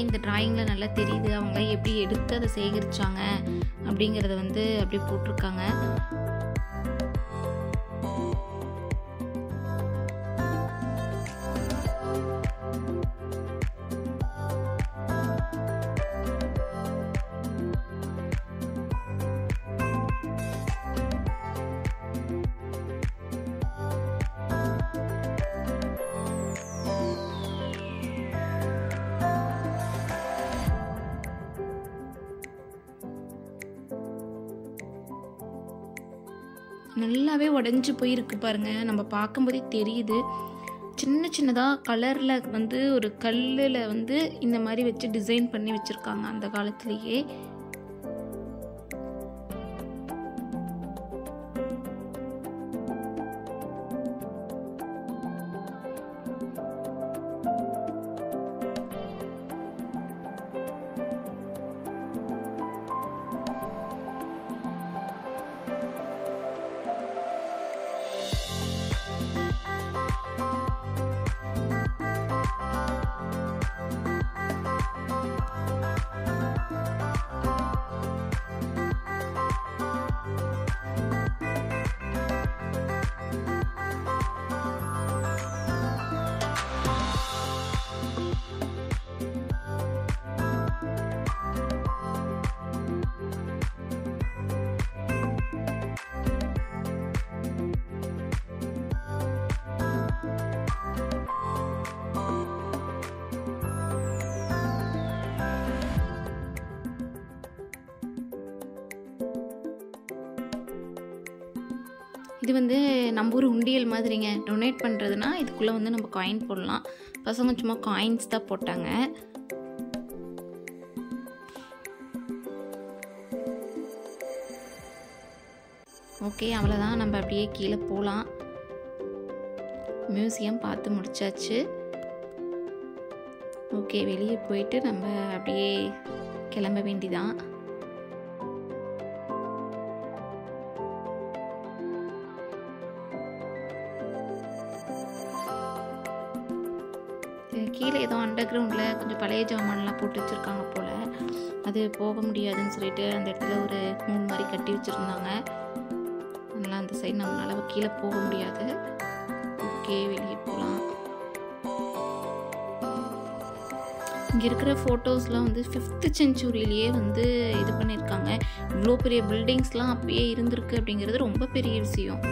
இந்த டிராயிங்கில் நல்லா தெரியுது அவங்க எப்படி எடுத்து அதை சேகரித்தாங்க அப்படிங்கிறத வந்து அப்படியே போட்டிருக்காங்க. நல்லாவே உடஞ்சி போயிருக்கு பாருங்கள், நம்ம பார்க்கும்போதே தெரியுது. சின்ன சின்னதாக கலரில் வந்து ஒரு கல்லில் வந்து இந்த மாதிரி வச்சு டிசைன் பண்ணி வச்சுருக்காங்க அந்த காலத்துலேயே. இது வந்து நம்ம ஊர் உண்டியல் மாதிரிங்க. டொனேட் பண்ணுறதுனா இதுக்குள்ளே வந்து நம்ம காயின் போடலாம். பசங்க சும்மா காயின்ஸ் தான் போட்டாங்க. ஓகே, அவ்வளோதான். நம்ம அப்படியே கீழே போகலாம். மியூசியம் பார்த்து முடிச்சாச்சு. ஓகே, வெளியே போயிட்டு நம்ம அப்படியே கிளம்ப வேண்டிதான். கீழே ஏதோ அண்டர் கிரவுண்டில் கொஞ்சம் பழைய ஜாமான்லாம் போட்டு வச்சுருக்காங்க போல். அது போக முடியாதுன்னு சொல்லிட்டு அந்த இடத்துல ஒரு 3 மாதிரி கட்டி வச்சுருந்தாங்க. சைடு நம்மளால கீழே போக முடியாது. ஓகே, வெளியே போகலாம். இங்கே இருக்கிற ஃபோட்டோஸ்லாம் வந்து 5th செஞ்சுரியிலேயே வந்து இது பண்ணியிருக்காங்க. இவ்வளோ பெரிய பில்டிங்ஸ்லாம் அப்பயே இருந்திருக்கு அப்படிங்கிறது ரொம்ப பெரிய விஷயம்.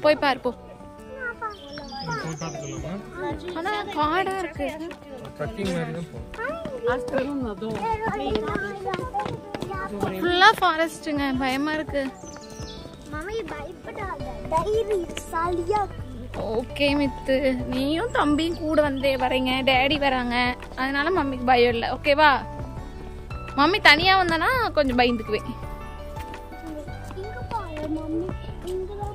போய் பாரு போ. போய் பார்த்துக்கலாமா? ஆனா காடா இருக்கு. ட்ரக்கிங் மாதிரி தான் போகும். ஃபுல்லா ஃபாரஸ்ட்டுங்க, பயமா இருக்கு. மம்மி பயப்படாத, டைரி சாலியா. ஓகே மித்து, நீயும் தம்பியும் கூட வந்தே வரீங்க, டேடி வராங்க, அதனால மம்மிக்கு பயம் இல்லை. ஓகேவா? மம்மி தனியா வந்தானா கொஞ்சம் பயந்துக்குவேன். இங்க பாரு மம்மி, இங்கதான்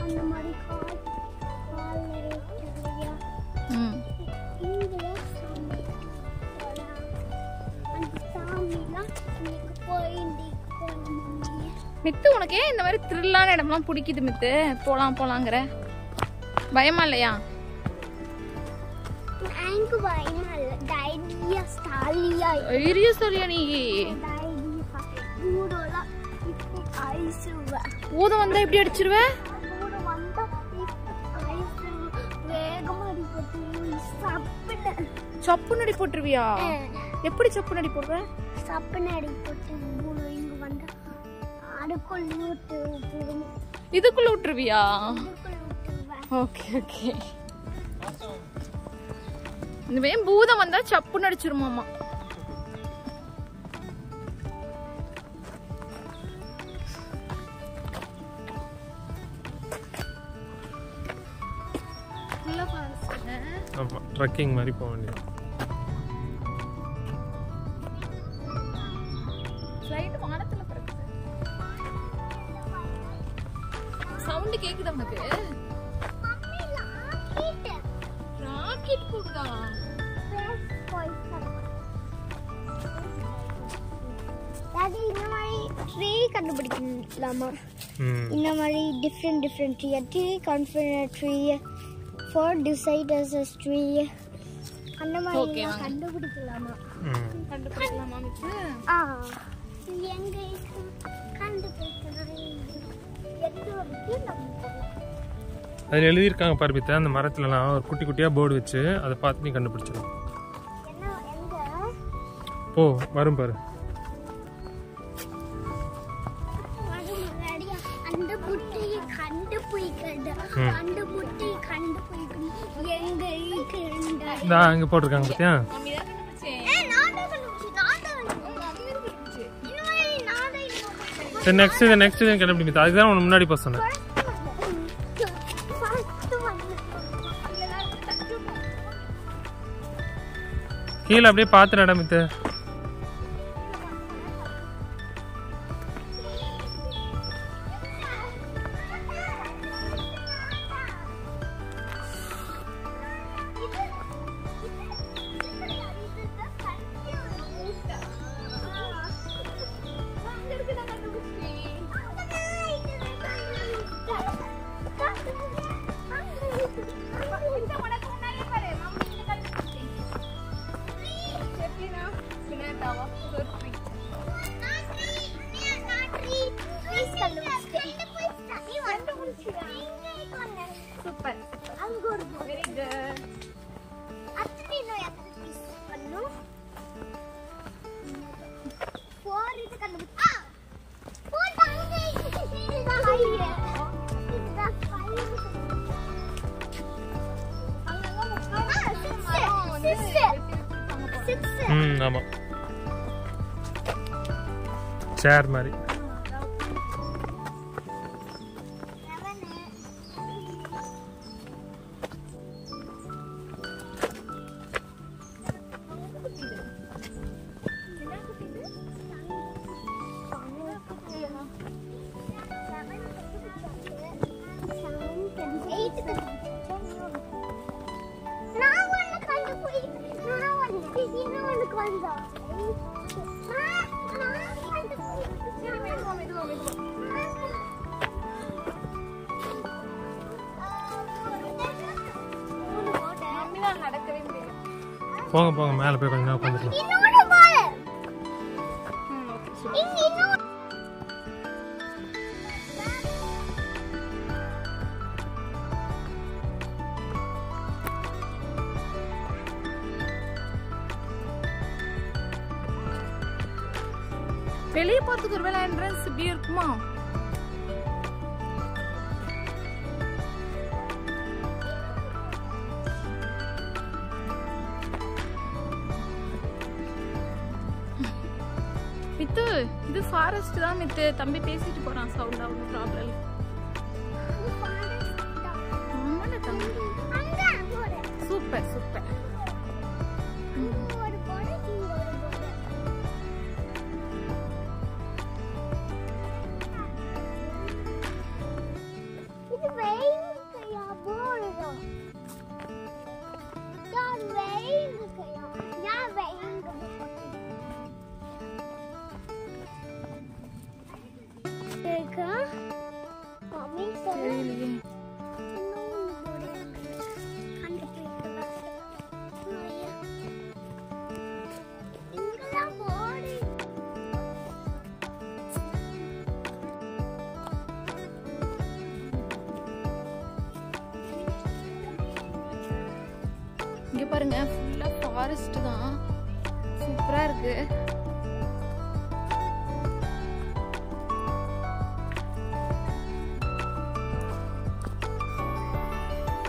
அந்த மாதிரி கால் நிறைய இங்கதான் சாமி அந்த சாமிலாம் இன்னைக்கு போயிட்டு மம்மி. மித்து, உனக்கு ஏன் இந்த மாதிரி த்ரில்லான இடம்லாம் பிடிக்குது மித்து? போலாங்கிற பயமா இல்லையா? எனக்கு பயமா இல்ல, டைரியா சாலியா. ஐரியா சரியா நீ? ஊதம் வந்தா எப்படி அடிச்சிருவ? சப்பு நடி போட்டுருவியா? எப்படி சப்பு நடி போடுற? சப்பு நடி போட்டு இங்க வந்தா இதுக்குள்ள விட்டுருவியா? Okay okay. இந்த பூதம் வந்தா சப்பு நடிச்சிருமாமா. ஆமா, ட்ரக்கிங் மாதிரி போக வேண்டியது. ஃளைட் வானத்துல பறக்குது. சவுண்ட் கேக்குதா உனக்கு? ராக்கெட் போகுதா? டாடி, இந்த மாதிரி ட்ரீ கண்டுபிடிக்கலாமா? இந்த மாதிரி different tree, confident tree, for deciders as tree அந்த மாதிரி கண்டுபிடிக்கலாமா? கண்டுபிடிக்கலாமா மித்து? எங்க கண்டுபிடிக்கலாம். அதில் எழுதியிருக்காங்க பார்பித்த, அந்த மரத்துலலாம் ஒரு குட்டி குட்டியாக போர்டு வச்சு அதை பார்த்து நீ கண்டுபிடிச்சிடும். ஓ வரும் பாரு. அந்த புட்டியை இங்கே போட்டிருக்காங்க பார்த்தியா? சரி, நெக்ஸ்ட் கண்டுபிடிப்பா. அதுதான் உனக்கு முன்னாடி போக சொன்னேன். கீழே அப்படியே பார்த்து நடமித்து. ஆமா, சேர் மாதிரி. போங்க போங்க மேலே போய் கொஞ்ச நேரம் உட்காந்துக்கலாம். இன்னொரு பால். ஓகே இன்னொரு வெளியே போறதுக்கு ஒருவேளை என்ட்ரன்ஸ் இப்படி இருக்குமா? மித்து இது ஃபாரஸ்ட் தான் மித்து. தம்பி பேசிட்டு போறான் சவுண்டா, ஒன்றும் ப்ராப்ளம் இல்லை. ஆமாடா தம்பி. அங்க போடு. Super super. ஒரு போடு, இங்க ஒரு போடு. இது வெயிலுக்குயா போடுதோ? யார் வெயிலுக்குயா? யார் வெயிலுக்கு இருக்கா? மம்மி சொல்லு. தெரியலையே. இன்னொன்னு போடு. கண்டுபிடிக்கலாம். இங்கதான் போடு. இங்க பாருங்க ஃபுல்லா ஃபாரஸ்ட் தான். சூப்பரா இருக்கு.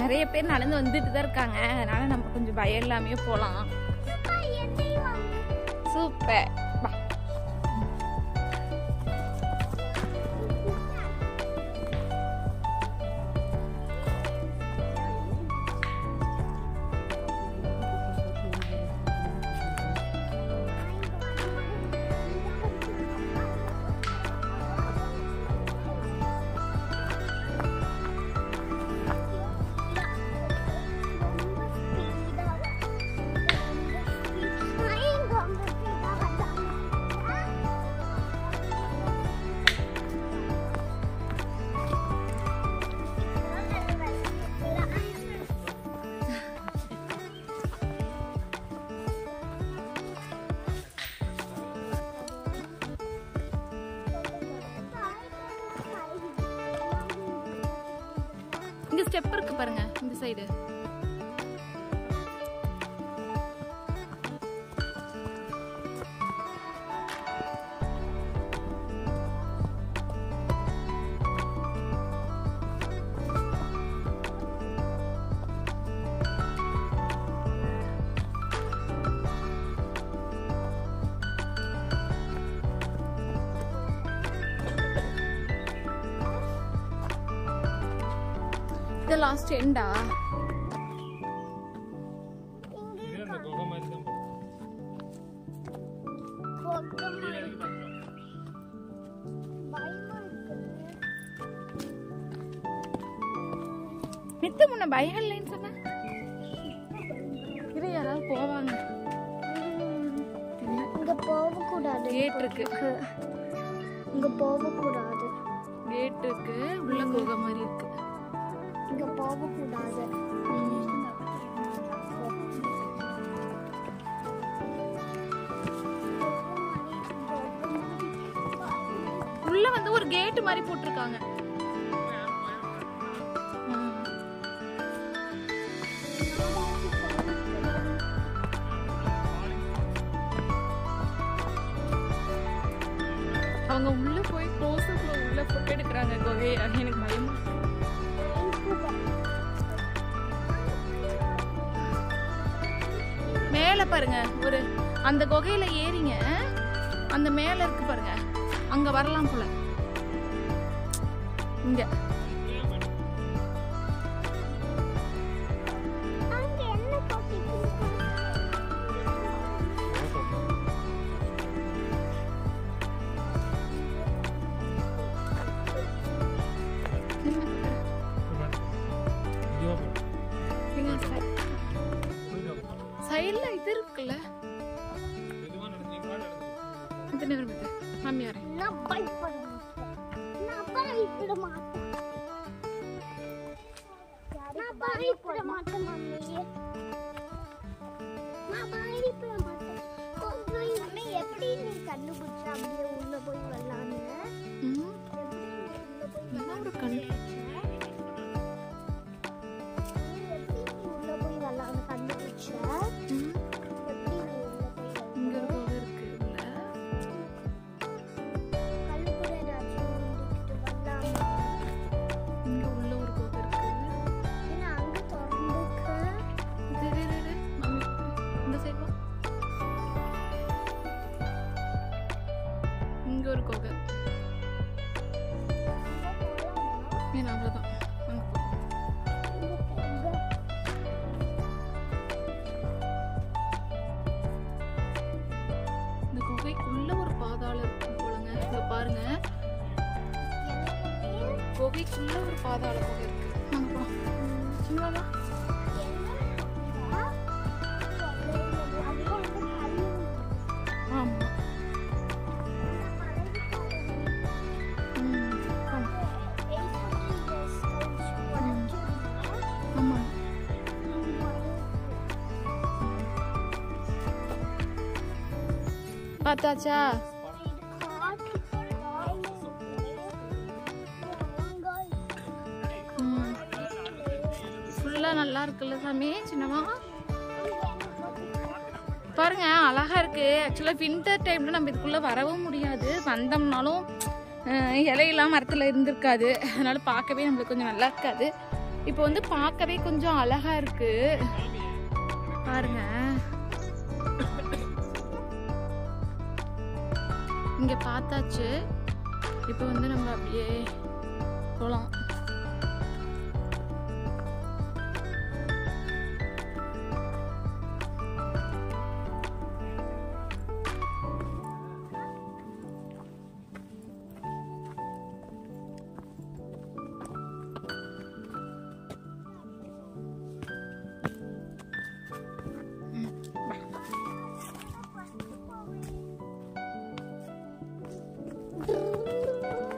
நிறைய பேர் நடந்து வந்துட்டு தான் இருக்காங்க. அதனால நம்ம கொஞ்சம் பயம் இல்லாமயே போலாம். அப்பா, என்னையும் வாங்க. சூப்பர். பா. இங்க ஸ்டெப் இருக்கு பாருங்க இந்த சைடு. இது லாஸ்ட் எண்டா? இது அந்த குகை மாதிரி தான் மித்து முன்ன பயம் இல்லைன்னு சொன்ன. இது யாராவது போவாங்க. இங்க போகக்கூடாது. கேட் இருக்கு. இங்க போகக்கூடாது. கேட் இருக்கு. உள்ள குகை மாதிரி இருக்கு. இங்க போகக்கூடாது. உள்ள வந்து ஒரு கேட் மாதிரி போட்டிருக்காங்க. அவங்க உள்ள போய் க்ளோஸ்அப்ல உள்ள போட்டோ எடுக்கிறாங்க குகையை. எனக்கு பயமா. மேல பாருங்க ஒரு அந்த குகையில ஏறிங்க. அந்த மேல இருக்கு பாருங்க. அங்க வரலாம் போல. இங்க அங்க என்ன போட்டிட்டு சைடுல இது இருக்குல்ல. இது நேரம் மாமியாரே. நான் பயப்பட மாட்டேன். நான் பயப்பட மாட்டேன். நான் பயப்பட மாட்டேன் மம்மி. நான் எப்படி நீ கண்டுபிடிச்ச அப்படியே உள்ள போய் வரலான்னு? என்ன ஒரு கண்டு உள்ள போய் வரலான்னு கண்டுபிடிச்ச? எப்படி நீ உள்ள போய் இங்க ஒரு கோகை இருக்கு உள்ள. கல்லு கூட ஏதாச்சும் உண்டிக்கிட்டு வரலாமா? இங்க உள்ள ஒரு கோகை இருக்கு. ஏன்னா அங்க திறந்துருக்கு. இந்த சைடு வா. இங்க ஒரு கோகை. ஏன்னா அவ்வளவுதான். அங்க போ. இந்த குகைக்குள்ள ஒரு பாதாளம் இருக்கும் போலங்க. இங்க பாருங்க. குகைக்குள்ள ஒரு பாதாள குகை இருக்கு. வாங்க போலாம். சின்ன வா. ஆமா. ஆமா. பார்த்தாச்சா? ஃபுல்லா நல்லா இருக்குல்ல சாமி சின்னமா? பாருங்க அழகா இருக்கு. ஆக்சுவலா வின்டர் டைம்ல நம்ம இதுக்குள்ள வரவும் முடியாது. வந்தோம்னாலும் இலையெல்லாம் மரத்துல இருந்திருக்காது. அதனால பார்க்கவே நம்மளுக்கு கொஞ்சம் நல்லா இருக்காது. இப்போ வந்து பார்க்கவே கொஞ்சம் அழகா இருக்கு பாருங்க. இங்க பார்த்தாச்சு. இப்போ வந்து நம்ம அப்படியே போலாம்.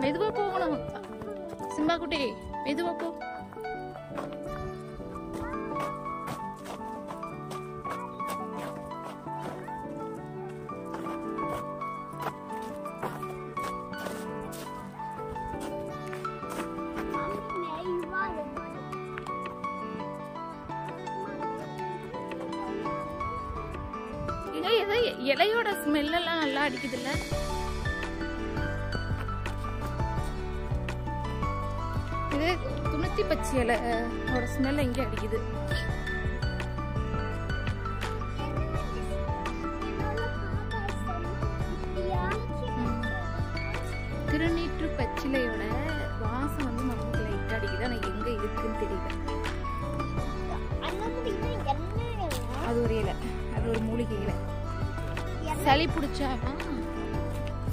மெதுவா போகணும் சிம்பா குட்டி, மெதுவா போ. இலையோட ஸ்மெல் எல்லாம் நல்லா அடிக்குதுல்ல. இது துணுத்தி பச்சை இலையோட ஸ்மெல் எங்க அடிக்குது. திருநீற்று பச்சிலையோட வாசம் வந்து நமக்கு லைட் அடிக்குது. ஆனா எங்க இருக்குன்னு தெரியல. அது ஒரு இலை, அது ஒரு மூலிகை இலை. சளி பிடிச்சா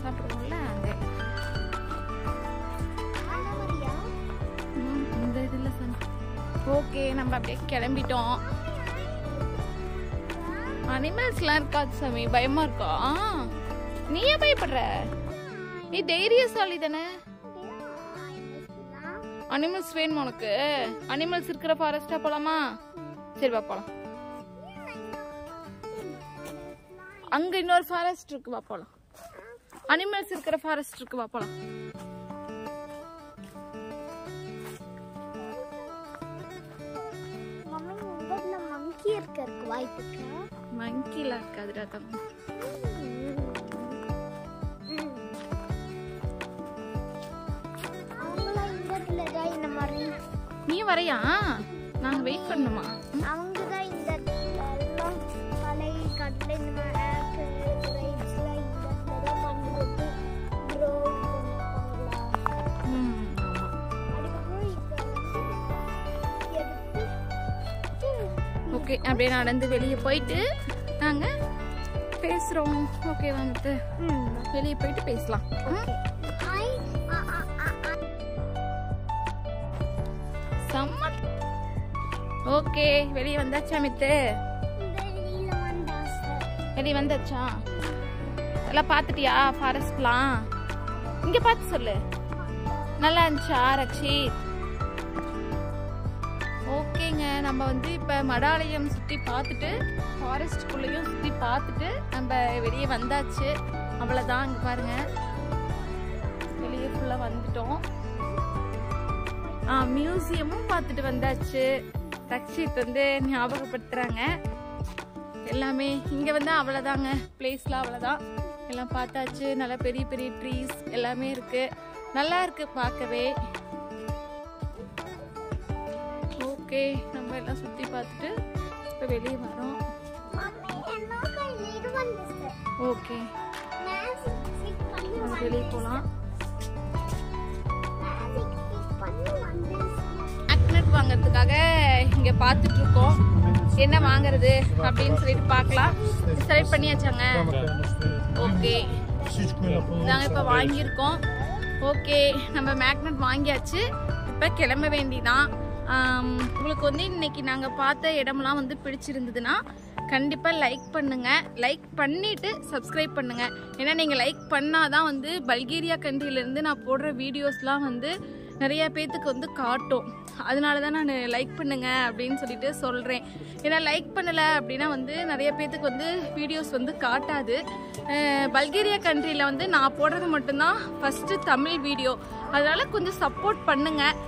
சாப்பிடுவோம்ல அந்த இந்த இதுல. ஓகே, நம்ம அப்படியே கிளம்பிட்டோம். அனிமல்ஸ்லாம் இருக்காது சாமி, பயமா இருக்கா? நீ ஏன் பயப்படுற? நீ தைரியசாலி தானே. அனிமல்ஸ் வேணுமா உனக்கு? அனிமல்ஸ் இருக்கிற ஃபாரஸ்டா போலாமா? சரி வா போலாம். அங்க இன்னொரு ஃபாரஸ்ட் இருக்கு, வா போலாம். அனிமல்ஸ் இருக்கிற ஃபாரஸ்ட் இருக்கு, வா போலாம். மங்கி இருக்கு வாய்ப்புக்கு. மங்கில இருக்காதுடா தம்பி. நீ வரையா? நாங்க வெயிட் பண்ணுமா? அவங்க தான் இந்த எல்லாம் கலை கடலை இந்த ஆப்பிள் கிரேப்ஸ்ல இந்த மண் போட்டு க்ரோ பண்ணுவாங்க. ஓகே, அப்படியே நடந்து வெளியே போயிட்டு நாங்க பேசுறோம். ஓகே, வந்துட்டு வெளியே போயிட்டு பேசலாம். ஓகே, வெளியே வந்தாச்சா மித்து? வெளியே வந்தாச்சா? எல்லாம் பாத்துட்டியா ஃபாரஸ்ட்லாம்? இங்க பார்த்து சொல்லு. நல்லா இருந்துச்சா ரக்ஷித்? ஓகேங்க, நம்ம வந்து இப்ப மடாலயம் சுத்தி பார்த்துட்டு ஃபாரஸ்ட்குள்ளேயும் சுத்தி பார்த்துட்டு நம்ம வெளியே வந்தாச்சு. அவ்வளோதான். இங்கே பாருங்க, வெளியே ஃபுல்லாக வந்துட்டோம். மியூசியமும் பார்த்துட்டு வந்தாச்சு. ரக்ஷித் வந்து ஞாபகப்படுத்துறாங்க எல்லாமே. இங்கே வந்து அவ்வளோதாங்க, பிளேஸ்லாம் அவ்வளோதான். எல்லாம் பார்த்தாச்சு. நல்லா பெரிய பெரிய ட்ரீஸ் எல்லாமே இருக்கு, நல்லா இருக்கு பார்க்கவே. ஓகே, நம்ம எல்லாம் சுற்றி பார்த்துட்டு இப்போ வெளியே வரோம். ஓகே, வெளியே போகலாம். மேக்னெட் வாங்கறதுக்காக இங்கே பார்த்துட்டு இருக்கோம். என்ன வாங்குறது அப்படின்னு சொல்லிட்டு பார்க்கலாம். செலக்ட் பண்ணியாச்சாங்க? ஓகே, நாங்கள் இப்போ வாங்கியிருக்கோம். ஓகே, நம்ம மேக்னெட் வாங்கியாச்சு. இப்போ கிளம்ப வேண்டிதான். உங்களுக்கு வந்து இன்னைக்கு நாங்கள் பார்த்த இடம்லாம் வந்து பிடிச்சிருந்ததுன்னா கண்டிப்பாக லைக் பண்ணுங்க. லைக் பண்ணிட்டு சப்ஸ்கிரைப் பண்ணுங்க. ஏன்னா நீங்கள் லைக் பண்ணாதான் வந்து பல்கேரியா கண்ட்ரிலேருந்து நான் போடுற வீடியோஸ்லாம் வந்து நிறைய பேத்துக்கு வந்து காட்டும். அதனால தான் நான் லைக் பண்ணுங்க அப்படின்னு சொல்லிட்டு சொல்கிறேன். ஏன்னா லைக் பண்ணலை அப்படின்னா வந்து நிறைய பேத்துக்கு வந்து வீடியோஸ் வந்து காட்டாது. பல்கேரியா கண்ட்ரியில் வந்து நான் போடுறது மட்டும்தான் ஃபஸ்ட்டு தமிழ் வீடியோ. அதனால் கொஞ்சம் சப்போர்ட் பண்ணுங்கள்.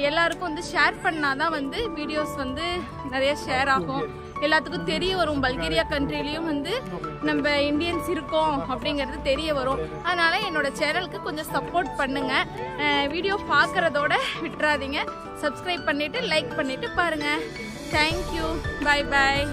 எல்லாருக்கும் வந்து ஷேர் பண்ணாதான் வந்து வீடியோஸ் வந்து நிறைய ஷேர் ஆகும், எல்லாத்துக்கும் தெரிய வரும். பல்கேரியா கண்ட்ரிலையும் வந்து நம்ம இந்தியன்ஸ் இருக்கோம் அப்படிங்கிறது தெரிய வரும். அதனால என்னோட சேனலுக்கு கொஞ்சம் சப்போர்ட் பண்ணுங்க. வீடியோ பார்க்கறதோட விட்டுறாதீங்க. சப்ஸ்கிரைப் பண்ணிட்டு லைக் பண்ணிட்டு பாருங்க. Thank you, bye bye.